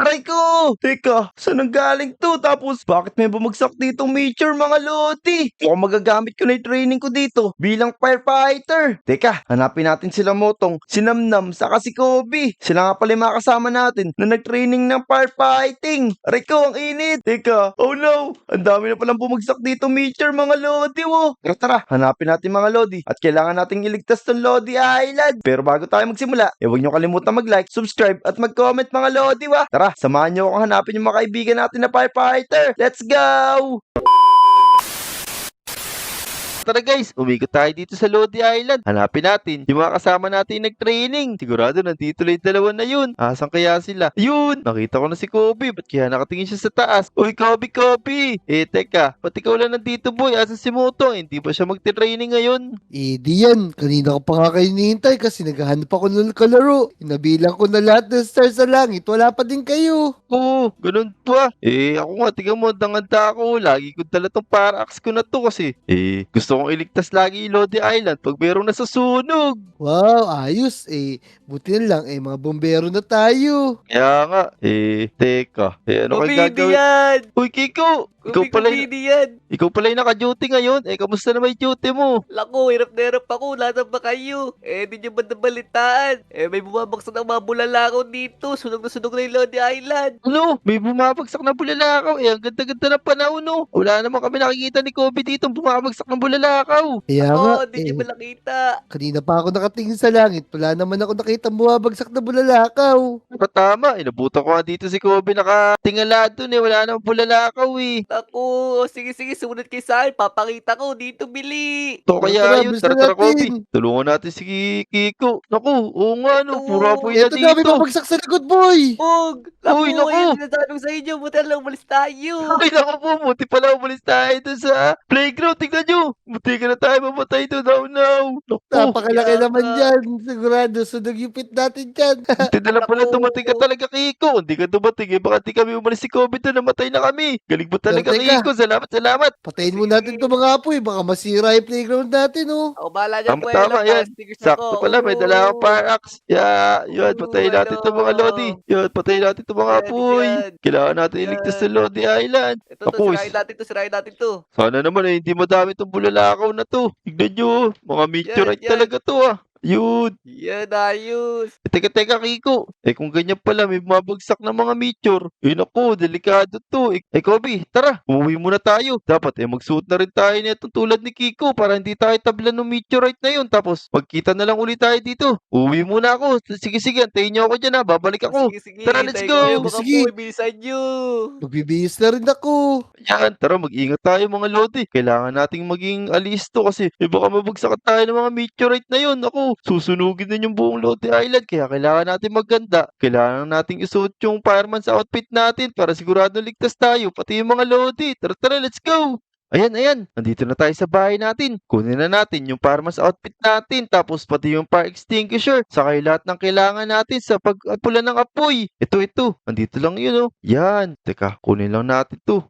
Aray ko! Teka, saan ang galing 'to? Tapos bakit may bumagsak ditong meteor mga lodi? Mukhang magagamit ko na yung training ko dito bilang firefighter. Teka, hanapin natin sila Motong, si Namnam, saka si Kobe. Sila nga pala yung mga kasama natin na nag-training ng firefighting. Aray ko, ang init! Teka, oh no! Ang dami na palang bumagsak dito meteor mga lodi, wo! Tara, tara, hanapin natin mga lodi at kailangan nating iligtas tong Lodi Island. Pero bago tayo magsimula, huwag nyo kalimutan mag-like, subscribe at mag-comment mga lodi, wa! Tara, samahan nyo ako hanapin yung mga kaibigan natin na firefighter. Let's go! Tara guys, umikot tayo dito sa Lodi Island. Hanapin natin yung mga kasama natin nag-training. Sigurado nandito lang yung dalawa na yun. Asan kaya sila? Yun! Nakita ko na si Kobe. Ba't kaya nakatingin siya sa taas? Uy, Kobe, Kobe! Teka. Ba't ikaw lang nandito, boy? Asan si Motong? Hindi ba siya mag-training ngayon? Di yan. Kanina ko pa nga kayo hinihintay kasi naghahanap ako ng kalaro. Inabilang ko na lahat ng stars sa langit. Wala pa din kayo. Oo, ganun pa. Ako nga, tingnan mo, danganda ako. Lagi ko dala tong para-axe ko na to kasi. Gusto kong iligtas lagi yung Lodi Island pag merong nasusunog. Wow, ayos. Buti na lang. Mga bombero na tayo. Kaya nga, teka. Ano kayo Comedy gagawin? yan! Uy, Kiko! Comedy yan! Ikaw pala yung naka-duty ngayon. Kamusta naman yung duty mo? Lako, hirap na hirap ako. Lahat ba kayo? Di nyo ba nabalitaan? May bumabagsak ng mga bulalakaw dito. Sunog na yung Lodi Island. Ano? May bumabagsak na bulalakaw. Ang ganda-ganda ng panahon, no? Wala naman kami nakikita ni Kobe dito bumabagsak ng bulalakaw. Kaya nga, Di nyo ba nakita? kanina pa ako nakatingin sa langit. Wala naman ako nakita bumabagsak na bulalakaw. Tama, inabutan ko nga dito si Kobe nakatingala doon Wala namang bulalakaw Ako, sige, sumunod kayo sa akin. Papakita ko dito, Bili. Ito kaya Tara, yun. bilis Tara, na tara, Kobe. natin. Tulungan natin si Kiko. Naku, oo nga, no. Ito. Puro apoy na Ito na, may dito. babagsak sa likod, boy. Pog! Uy, naku. Ayun, sinasabi ko sa inyo. Buti na lang umalis tayo. Ay, naku po. Buti pala umalis tayo doon sa playground. Tignan nyo. Buti ka na tayo mamatay doon. Oh, no. Naku. Napakalaki kaya naman nga. dyan. Sigurado, sunog yung pit natin dyan. Buti na lang pala Naku. dumating ka talaga, Kiko. Hindi ka dumating baka di kami umalis si Kobe doon. Namatay na kami. Galing mo talaga, Pero teka. Kiko. Salamat. Patayin mo natin itong mga apoy. Baka masira yung playground natin, oh. Ako bahala dyan, Tama, Buelo. tama, yan. Stickers Sakto ako. pala, may dala akong para-axe. Yun, patayin natin ano? itong mga Lodi. Yun, patayin natin itong mga Yan, apoy. yan. Kailangan natin iligtas sa Lodi Island. Ito, Ako, sirain natin to. sana naman hindi madami itong bulalakaw na to. Tignan nyo, mga meteorite yan. talaga to Yun. Yan, ayos. Teka, Kiko. Kung ganyan pala, may bumabagsak na mga meteor. Naku, delikado to. Kobe, tara, umuwi muna tayo. Dapat, magsuot na rin tayo nito tulad ni Kiko para hindi tayo tablan ng meteorite na yun. Tapos, magkita na lang ulit tayo dito. Uwi muna ako. Sige, antayin nyo ako dyan Babalik ako. Sige. Tara, let's hintayin go. ko kayo, baka Sige. po, bilisan nyo. Magbibihis na rin ako. Yan, tara mag-ingat tayo mga Lodi. Kailangan nating maging alisto kasi baka mabagsakan tayo ng mga meteorite na yun. Ako, susunugin din yung buong Lodi Island kaya kailangan natin maganda. Kailangan nating isuot yung fireman's outfit natin para sigurado ligtas tayo. Pati yung mga Lodi. Tara, let's go! Ayan. Nandito na tayo sa bahay natin. Kunin na natin yung fireman's outfit natin. Tapos pati yung fire extinguisher. Saka yung lahat ng kailangan natin sa pag-apula ng apoy. Ito. Nandito lang yun Yan. Teka, kunin lang natin to.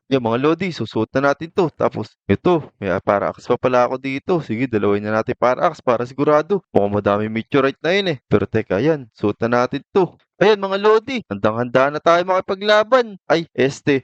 Yung mga Lodi, susuot na natin to. Tapos, ito, may para-axe pa pala ako dito. Sige, dalawin na natin para-axe para sigurado. Mukhang madami meteorite na yun Pero teka, yan, suot na natin to. Ayan mga Lodi, handang-handa na tayo makipaglaban.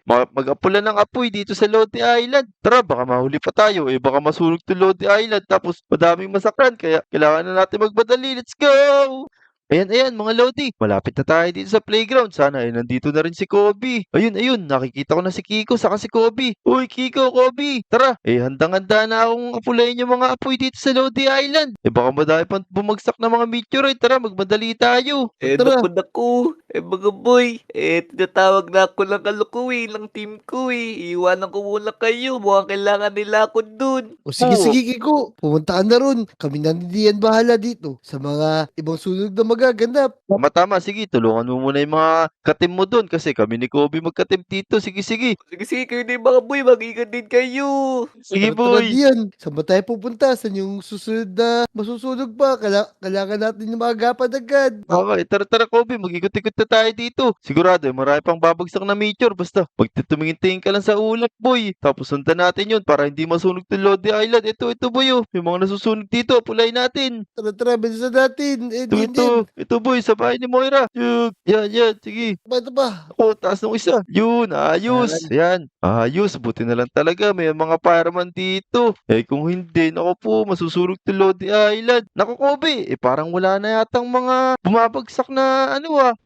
Mag-apula ng apoy dito sa Lodi Island. Tara, baka mahuli pa tayo. Baka masunog to Lodi Island. Tapos, madaming masakran. Kaya, kailangan na natin magmadali. Let's go! Ayan, mga Lodi. Malapit na tayo dito sa playground. Sana nandito na rin si Kobe. Ayun. Nakikita ko na si Kiko saka si Kobe. Uy, Kiko, Kobe. Tara. Handang-handa na akong apulayin yung mga apoy dito sa Lodi Island. Baka madami pang bumagsak na mga meteorite. Tara, magmadali tayo. Tara. Naku. Mga boy. Tinatawag na ako ng kaloko ng team ko Iiwanan ko muna kayo. Mukhang kailangan nila ako dun. O sige, Kiko. Pumunta ka na ron. Kami na hindi yan bahala dito. Sa mga ibang sunog na magaganap. Tama. Sige, tulungan mo muna yung mga katim mo doon kasi kami ni Kobe magkatim dito. Sige. Sige, kayo na yung mga boy. Mag-ingat din kayo. Sige, Tara, boy. diyan. Saan ba tayo pupunta? Saan yung susunod na masusunog pa? Kailangan natin yung mga agapan agad. Okay, tara, Kobe. Mag-ikot-ikot na tayo dito. Sigurado, marami pang babagsak na meteor. Basta, magtitumingin-tingin ka lang sa ulap, boy. Tapos, sundan natin yun para hindi masunog to Lodi Island. Ito, boy. Yung mga nasusunog dito, pulay natin. Tara, bilisan natin. Ito. Ito boy, sa bahay ni Moira. Yun, yan, sige. Ito ba? Ako, taas ng isa. Yun, ayos. Yan. Yan, ayos. Buti na lang talaga. May mga fireman dito. Eh, kung hindi, naku po, masusunog to Lodi Island. Naku, Kobe, parang wala na yatang mga bumabagsak na,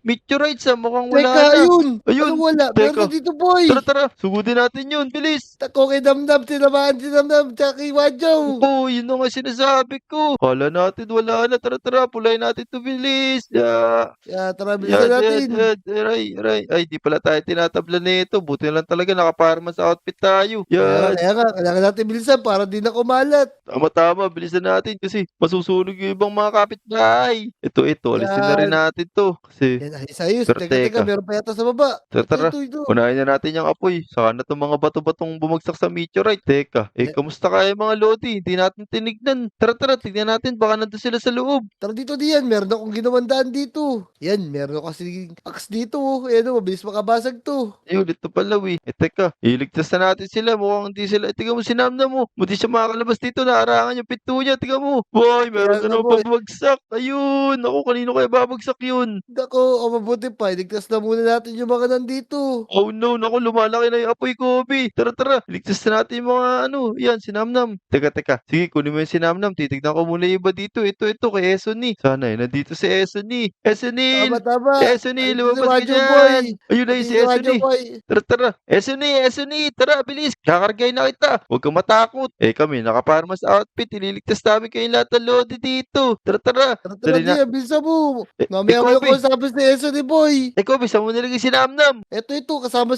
meteorites, Mukhang wala Teka, na. ayun. Ayun, Anong wala? Meron teka. na dito, boy. Tara, sugudin natin yun. Bilis. Tako kay Damdam, tinamaan si Damdam, tsaka kay Wadjaw. Oo, yun na nga sinasabi ko. Kala natin wala na. Tara, pulay natin to, bilis. Yeah. Tara, bilisan natin. Aray. Ay, di pala tayo tinatabla nito. Buti na lang talaga nakaparma sa outfit tayo. Yan. Kaya nga, kailangan natin bilisan para di na kumalat. Tama, bilisan natin kasi masusunog yung ibang mga kapitbahay. Ito, alisin na rin Yan. natin to. Kasi, Yan, ayos. Pero Teka, teka. meron pa yata sa baba. Tara. Ito. Unahin na natin yung apoy. Saka na itong mga bato-batong bumagsak sa meteorite. Teka, Eh. kamusta kaya mga Lodi? Hindi natin tinignan. Tara, tignan natin. Baka nandun sila sa loob. Tara dito diyan, meron akong ginawandaan dito. Yan, meron ako kasi axe dito. Ayan o, mabilis makabasag to. Ayun, ito pala, teka, iligtas na natin sila. Mukhang hindi sila. Tingnan mo, sinamna mo. Buti siya makakalabas dito. Naarangan yung pinto niya. Tingnan mo. Boy, meron Kaya na nga, naman boy. pabagsak. Ayun. Ako, kanino kaya babagsak yun? Dako, mabuti pa. Iligtas na muna natin yung mga nandito. Oh no, naku, lumalaki na yung apoy, Kobe. Tara, iligtas na natin yung mga yan, sinamnam. Teka. Sige, kunin mo yung sinamnam. Titignan ko muna yung iba dito. Ito, kay Esony. Sana, nandito si Esony. Esonil! Tama. Esony, Andito si lumabas ka Wadjaw, dyan. boy. Ayun na yung si Andito si Wadjaw, Esony. boy. Tara. Esony, tara, bilis. Kakargay na kita. Huwag kang matakot. Kami, nakaparma sa outfit. Ililigtas namin kayo lahat ng Lodi dito. Tara. Tara Dali na. diyan, bilisan mo. Eh, Mamaya mo Kobe. yung kausapin si Eso ni boy. Kobe, saan mo nilagay si Namnam? Ito, kasama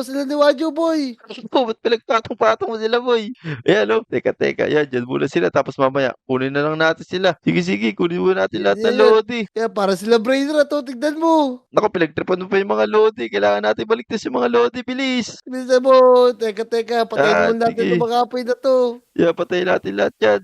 sila ni Wadjaw, boy. Po, ba't pinagpatong-patong mo sila, boy? Ayan, teka. Yan, dyan muna sila. Tapos mamaya, kunin na lang natin sila. Sige, kunin muna natin lahat ng Yan. Lodi. Kaya para sila brain rat, tignan mo. Naku, pinagtripan mo pa yung mga Lodi. Kailangan natin baligtas yung mga Lodi, bilis. Bilisan mo. Teka, patayin mo natin sige. yung mga apoy na to. Patayin natin lahat yan.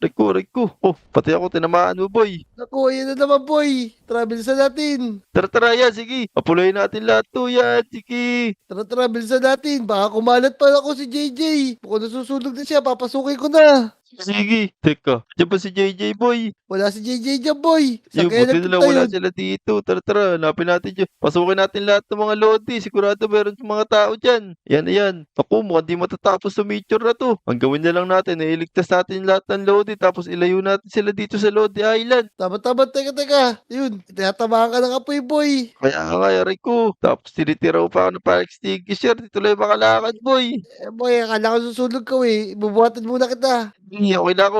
Nagkurig ko. Oh, pati ako tinamaan mo, boy. Naku, ayan na naman, boy. Tara, bilisan natin. Tara, yan, sige. Apulayin natin lahat to, yan, sige. Tara, bilisan natin. Baka kumalat pa ako si JJ. Mukhang nasusunog na siya, papasukin ko na. Sige, teka. Diyan ba si JJ, boy? Wala si JJ dyan, boy. Yung Saan kaya buti nila nagpunta wala yun? sila dito. Tara, hanapin natin dyan. Pasukin natin lahat ng mga Lodi. Sigurado meron yung mga tao dyan. Yan. Ako, mukhang di matatapos sa meteor na to. Ang gawin na lang natin, iligtas natin lahat ng Lodi. Tapos ilayo natin sila dito sa Lodi Island. Tama, teka. Yun, tinatamaan ka ng apoy, boy. Kaya nga, aray ko. Tapos tinitira ko pa ako ng fire extinguisher. Dito lang yung makalakad, boy. Boy, akala ko susunog ka, Bubuhatin muna kita. Okay na ako.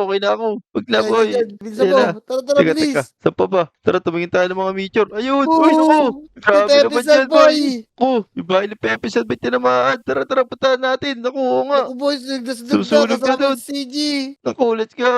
Wag na, boy. Bilisan Yan mo. na. Tara, bilis. Teka. Saan pa ba? Tara, tumingin tayo ng mga meteor. Ayun! Oo, Uy, naku! Grabe si naman Pepe yan, San, boy! Ako, yung bahay ni Pepe San, may tinamaan. Tara, puntahan natin. Naku, oo nga. Naku, boy, nagdasdag Susunog na na kasama doon. si CG. Naku, let's go.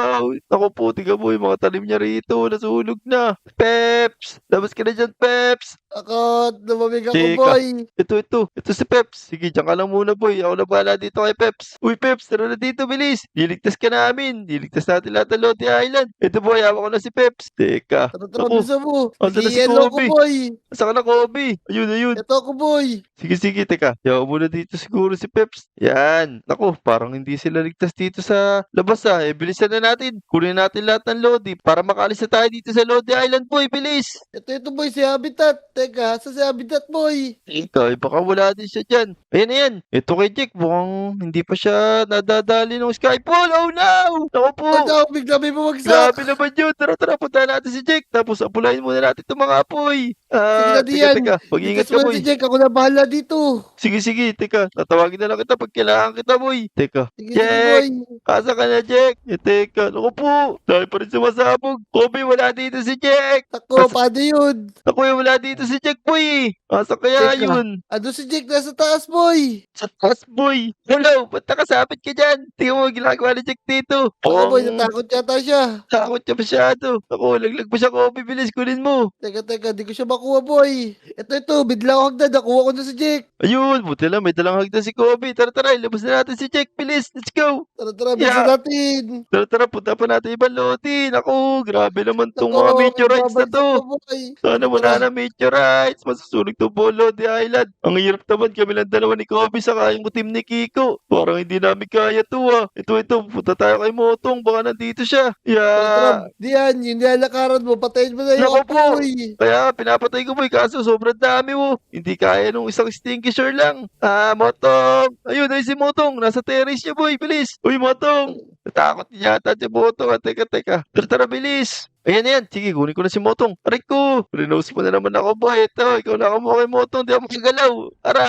Naku, puti ka, boy. Mga talim niya rito. Nasunog na. Peps! Labas ka na dyan, Peps! Ako, lumamig ako, Teka. boy. Ito si Peps. Sige, dyan ka lang muna, boy. Ako na bahala dito kay Peps. Uy, Peps, tara na dito, bilis. Niligtas ka namin. Niligtas natin lahat ng Lodi Island. Ito, boy, hawak ko na si Peps. Teka. Tara, Naku, bilisan mo. Asa na si Yellow ko, Kobe? boy. saan ka na, Kobe? Ayun. Ito ako, boy. Sige, teka. Yaw muna dito siguro si Peps. Yan. Naku, parang hindi sila ligtas dito sa labas bilisan na natin. Kunin natin lahat ng Lodi para makaalis na tayo dito sa Lodi Island, boy. Bilis! Ito, boy, si Habitat. Teka, sa si Habitat, boy. Ikaw, baka wala din siya dyan. Ayan. Ito kay Jake, mukhang hindi pa siya nadadali ng Skyfall. Oh no! Naku po! Ikaw, bigla may bumagsak. Grabe naman yun. Tara, punta natin si Jake. Tapos apulayin muna natin itong mga apoy. Sige na, Dian. Teka. Mag-ingat Ligtas ka, mo na boy. si Jake, ako na bahala dito. Sige, teka. Tatawagin na lang kita pag kailangan kita, boy. Teka. Sige, Jack! boy. Asa ka na, Jack? Teka. Naku po. Dahil pa rin sumasabog. Kobe, wala dito si Jack. Ako, paano yun? Naku, wala dito si Jack, boy. Asa kaya Teka. yun? Ano si Jake nasa taas, boy? Sa taas, boy. Hello, ba't nakasabit ka dyan? Tingnan mo, ginagawa ni Jack dito. Ako, boy, natakot yata siya. Takot siya masyado. Naku, laglag pa siya, Kobe. Bilis, kunin mo. Teka, di ko siya makuha, boy. Ito, bigla ako hagdan. Nakuha ko na si Jake. Ayun, buti lang. May dalang hagdan si Kobe. Tara, ilabas na natin si Jack. Bilis, let's go. Tara, bilisan Yeah. natin. Tara, punta pa natin ibang Lodi. Naku, grabe naman tong Naku, mga meteorites na babagsak to. pa, boy. Sana wala na meteorite. rights! Masusunog to buong Lodi Island. Ang hirap naman kami lang dalawa ni Kobe saka yung team ni Kiko. Parang hindi namin kaya to ah. Ito, punta tayo kay Motong. Baka nandito siya. Tara, Yeah! diyan, yung nilalakaran mo, patayin mo na yung Naku po! apoy. Kaya pinapatay ko boy, kaso sobrang dami mo. Hindi kaya nung isang extinguisher lang. Motong! Ayun, ay si Motong. Nasa terrace niya boy, bilis. Uy, Motong! Natakot niya yata si Motong. Teka. Tara, bilis. Ayan. Sige, kunin ko na si Motong. Aray ko! Renos mo na naman ako boy. Ito, ikaw na ako mo kay Motong. Di ako makagalaw. Tara,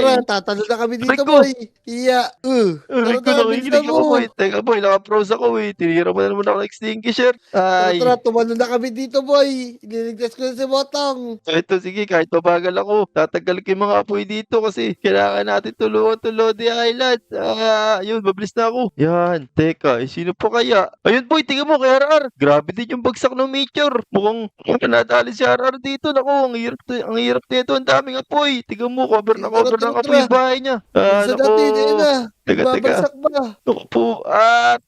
Aray! tatalo na kami Aray dito, ko! boy. Iya, Aray ko, tara, bilisan nakikinig ako mo. boy. Teka boy, naka-pros ako eh. Tinira mo na naman ako ng extinguisher. Tara, Ay! tumalo na kami dito, boy. Ililigtas ko na si Botong. So ito, sige, kahit mabagal ako, tatagal ko yung mga apoy dito kasi kailangan natin tulungan to Lodi Island. Yun, mabilis na ako. Yan, teka, sino pa kaya? Ayun boy, tingnan mo kay RR. Grabe din yung bagsak ng meteor. Mukhang nadali si RR dito. Naku, ang hirap nito, ang daming apoy. Tingnan mo, cover na cover ng apoy yung bahay niya. Bilisan natin, ayun na. Teka. Babagsak ba? Naku po,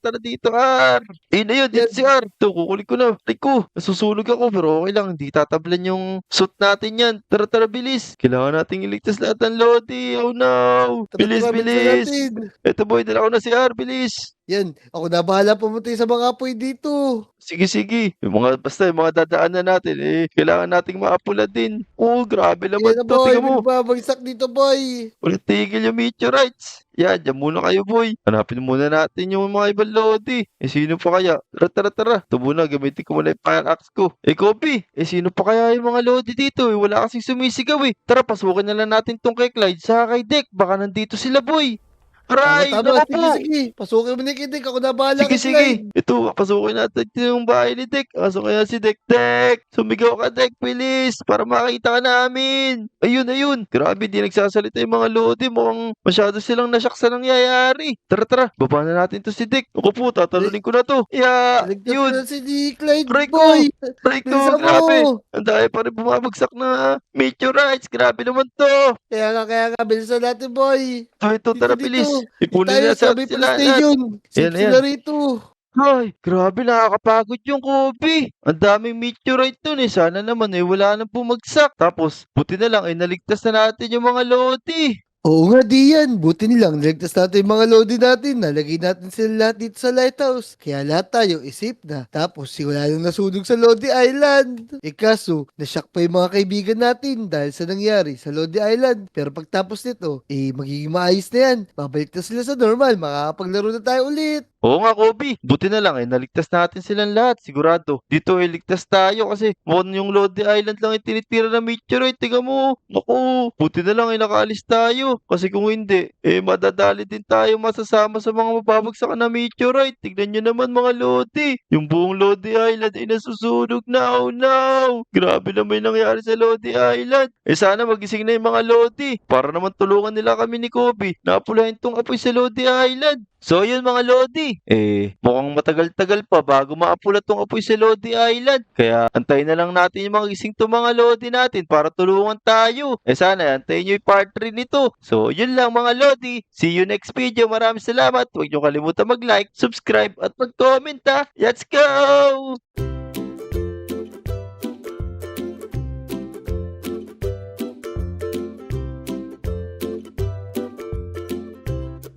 tara dito, R. Ayun, dito si R. Ito, kukulik ko na. Teko, nasusunog ako, pero okay lang. Hindi tatablan yung suit natin yan. Tara, bilis. Kailangan nating iligtas lahat ng Lodi. Oh no. Bilis. Bilisan natin. Ito boy, dala ko na si R. Bilis. Yan, ako na bahala pumunta sa mga apoy dito. Sige. Basta yung mga dadaanan natin, kailangan nating maapula din. Oh, grabe naman Yan na, to. boy. Tingnan mo. Babagsak dito, boy. Walang tigil yung meteorites. Yan, dyan muna kayo boy. Hanapin muna natin yung mga ibang Lodi. Sino pa kaya? Tara. Ito muna, gamitin ko muna yung fire axe ko. Kobe, sino pa kaya yung mga Lodi dito? Wala kasing sumisigaw eh. Tara, pasukin na lang natin tong kay Clyde sa kay Deck. Baka nandito sila boy. Aray, Tama. naku po. Sige. Pasukin mo ni Kidik. Ako na bahala kay Sige. Clyde. Ito, pasukin natin yung bahay ni Deck. Kaso kaya si Deck. Deck! Sumigaw ka, Deck, bilis! Para makita ka namin! Ayun. Grabe, di nagsasalita yung mga Lodi. Mukhang masyado silang nasyak sa nangyayari. Tara. Baba na natin to si Deck. Ako po, tatalunin ko na to. Ligtas Yun. na si Clyde, Aray ko! boy. Aray ko, Bilisan grabe. mo. Ang dami pa rin bumabagsak na meteorites. Grabe naman to. Kaya nga, bilisan natin, boy. Ito, tara, Dito. bilis. Ipunin Tayo na sa sa may sila. police station. Safe Ayan. sila rito. Ay, grabe nakakapagod yung Kobe. Ang daming meteorite dun Sana naman wala nang bumagsak. Tapos, buti na lang naligtas na natin yung mga Lodi. Oo nga, Dian. Buti nilang niligtas natin yung mga Lodi natin. Nalagay natin sila lahat dito sa lighthouse. Kaya lahat tayo isip na. Tapos wala nang nasunog sa Lodi Island. Kaso, nashock pa yung mga kaibigan natin dahil sa nangyari sa Lodi Island. Pero pagtapos nito, magiging maayos na yan. Babalik na sila sa normal. Makakapaglaro na tayo ulit. Oo nga, Kobe. Buti na lang naligtas natin silang lahat. Sigurado. Dito ligtas tayo kasi mukhang yung Lodi Island lang tinitira ng meteorite. Tingnan mo. Naku, buti na lang nakaalis tayo. Kasi kung hindi, madadali din tayo masasama sa mga mababagsak na meteorite. Tignan nyo naman mga Lodi. Yung buong Lodi Island nasusunog na. Oh no! Grabe naman yung nangyari sa Lodi Island. Sana magising na yung mga Lodi. Para naman tulungan nila kami ni Kobe. Napulahin tong apoy sa Lodi Island. So yun mga Lodi, mukhang matagal-tagal pa bago maapula tong apoy sa Lodi Island. Kaya antayin na lang natin yung mga gising to mga Lodi natin para tulungan tayo. Sana antayin nyo yung part 3 nito. So yun lang mga Lodi, see you next video. Maraming salamat. Huwag nyo kalimutan mag-like, subscribe at mag-comment ha. Let's go!